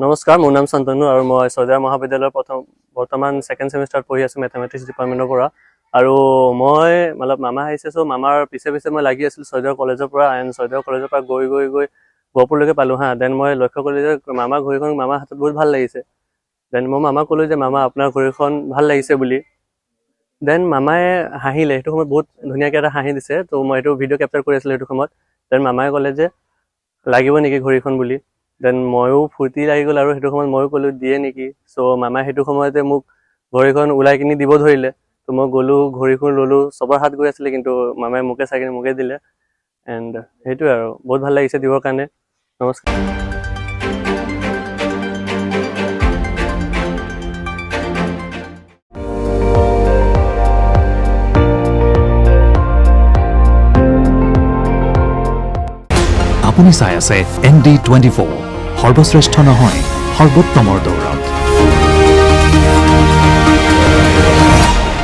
নমস্কাৰ, মোৰ নাম শান্তনু আৰু মই ছয়দুৱাৰ মহাবিদ্যালয়ৰ বৰ্তমান ছেকেণ্ড ছেমিষ্টাৰত পঢ়ি আছোঁ মেথমেটিক্স ডিপাৰ্টমেণ্টৰ পৰা। আৰু মই মামা আহিছে, চ' মামাৰ পিছে মই লাগি আছিলোঁ ছয়দুৱাৰ কলেজৰ পৰা। এণ্ড ছয়দুৱাৰ কলেজৰ পৰা গৈ গহপুৰলৈকে পালোঁ হা। দেন মই লক্ষ্য কৰিলোঁ যে মামাৰ ঘড়ীখন মামাৰ হাতত বহুত ভাল লাগিছে। দেন মই মামাক ক'লোঁ যে মামা আপোনাৰ ঘড়ীখন ভাল লাগিছে বুলি। দেন মামাই হাঁহিলে, সেইটো সময়ত বহুত ধুনীয়াকৈ এটা হাঁহি দিছে। ত' মই সেইটো ভিডিঅ' কেপচাৰ কৰি আছিলোঁ সেইটো সময়ত। দেন মামাই ক'লে যে লাগিব নেকি ঘড়ীখন বুলি। দেন ময়ো ফূৰ্তি লাগি গ'ল আৰু সেইটো সময়ত ময়ো ক'লোঁ দিয়ে নেকি। চ' মামাই সেইটো সময়তে মোক ঘড়ীখন ওলাই কিনি দিব ধৰিলে। ত' মই গ'লোঁ, ঘড়ীখন ল'লোঁ, চবৰ হাত গৈ আছিলে কিন্তু মামাই মোকে চাই কিনি মোকে দিলে। এণ্ড সেইটোৱে আৰু বহুত ভাল লাগিছে দিবৰ কাৰণে। নমস্কাৰ। আপুনি চাই আছে ND24, সৰ্বশ্ৰেষ্ঠ নহয় সৰ্বোত্তমৰ দৌৰ।